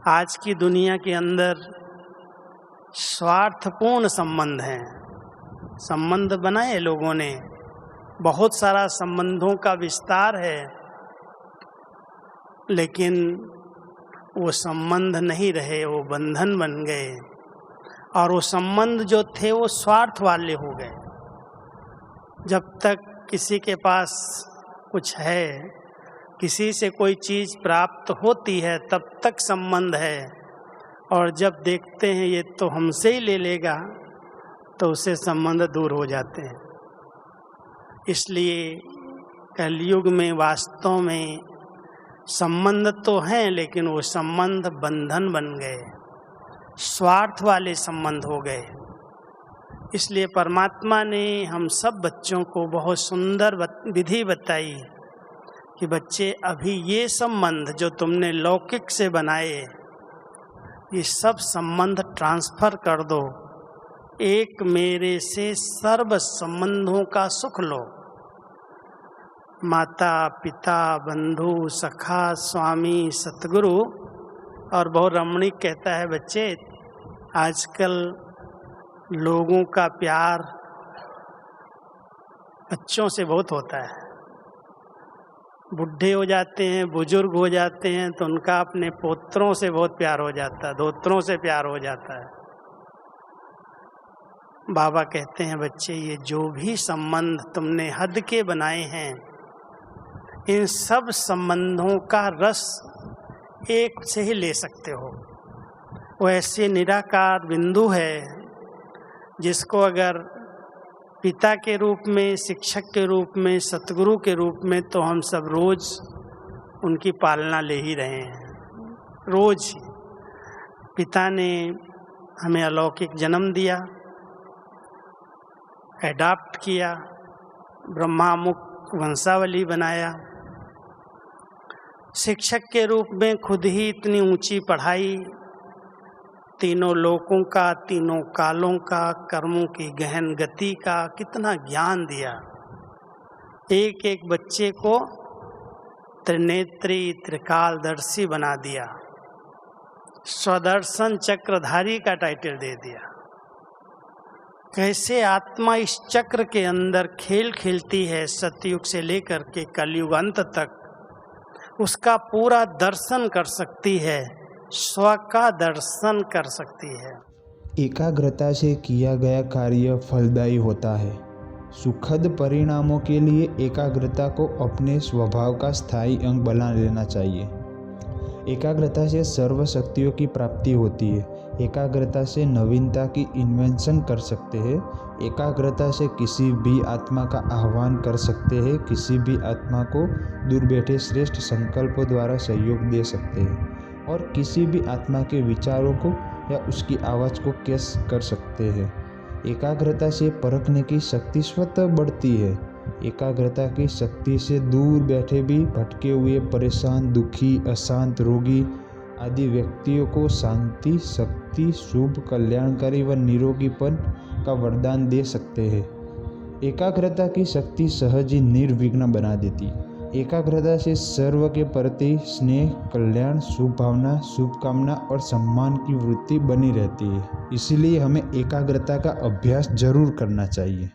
आज की दुनिया के अंदर स्वार्थपूर्ण संबंध हैं। संबंध बनाए लोगों ने, बहुत सारा संबंधों का विस्तार है, लेकिन वो संबंध नहीं रहे, वो बंधन बन गए। और वो संबंध जो थे वो स्वार्थ वाले हो गए। जब तक किसी के पास कुछ है, किसी से कोई चीज़ प्राप्त होती है, तब तक संबंध है। और जब देखते हैं ये तो हमसे ही ले लेगा, तो उससे संबंध दूर हो जाते हैं। इसलिए कलयुग में वास्तव में संबंध तो हैं, लेकिन वो संबंध बंधन बन गए, स्वार्थ वाले संबंध हो गए। इसलिए परमात्मा ने हम सब बच्चों को बहुत सुंदर विधि बताई कि बच्चे अभी ये संबंध जो तुमने लौकिक से बनाए, ये सब संबंध ट्रांसफर कर दो, एक मेरे से सर्व संबंधों का सुख लो। माता पिता बंधु सखा स्वामी सतगुरु। और बहुत रमणीक कहता है, बच्चे आजकल लोगों का प्यार बच्चों से बहुत होता है। बुढ़े हो जाते हैं, बुजुर्ग हो जाते हैं, तो उनका अपने पोत्रों से बहुत प्यार हो जाता है, दोत्रों से प्यार हो जाता है। बाबा कहते हैं, बच्चे ये जो भी संबंध तुमने हद के बनाए हैं, इन सब संबंधों का रस एक से ही ले सकते हो। वो ऐसे निराकार बिंदु है जिसको अगर पिता के रूप में, शिक्षक के रूप में, सतगुरु के रूप में, तो हम सब रोज उनकी पालना ले ही रहे हैं। रोज पिता ने हमें अलौकिक जन्म दिया, एडाप्ट किया, ब्रह्मामुख वंशावली बनाया। शिक्षक के रूप में खुद ही इतनी ऊंची पढ़ाई, तीनों लोकों का, तीनों कालों का, कर्मों की गहन गति का कितना ज्ञान दिया। एक एक बच्चे को त्रिनेत्री त्रिकालदर्शी बना दिया, स्वदर्शन चक्रधारी का टाइटल दे दिया। कैसे आत्मा इस चक्र के अंदर खेल खेलती है, सतयुग से लेकर के कलयुग अंत तक उसका पूरा दर्शन कर सकती है, स्व का दर्शन कर सकती है। एकाग्रता से किया गया कार्य फलदायी होता है। सुखद परिणामों के लिए एकाग्रता को अपने स्वभाव का स्थायी अंग बना लेना चाहिए। एकाग्रता से सर्व शक्तियों की प्राप्ति होती है। एकाग्रता से नवीनता की इन्वेंशन कर सकते हैं। एकाग्रता से किसी भी आत्मा का आह्वान कर सकते हैं, किसी भी आत्मा को दूर बैठे श्रेष्ठ संकल्पों द्वारा सहयोग दे सकते हैं, और किसी भी आत्मा के विचारों को या उसकी आवाज़ को कैच कर सकते हैं। एकाग्रता से परखने की शक्ति स्वतः बढ़ती है। एकाग्रता की शक्ति से दूर बैठे भी भटके हुए, परेशान, दुखी, अशांत, रोगी आदि व्यक्तियों को शांति, शक्ति, शुभ, कल्याणकारी व निरोगीपन का वरदान दे सकते हैं। एकाग्रता की शक्ति सहज ही निर्विघ्न बना देती है। एकाग्रता से सर्व के प्रति स्नेह, कल्याण, शुभ भावना, शुभकामना और सम्मान की वृत्ति बनी रहती है। इसलिए हमें एकाग्रता का अभ्यास जरूर करना चाहिए।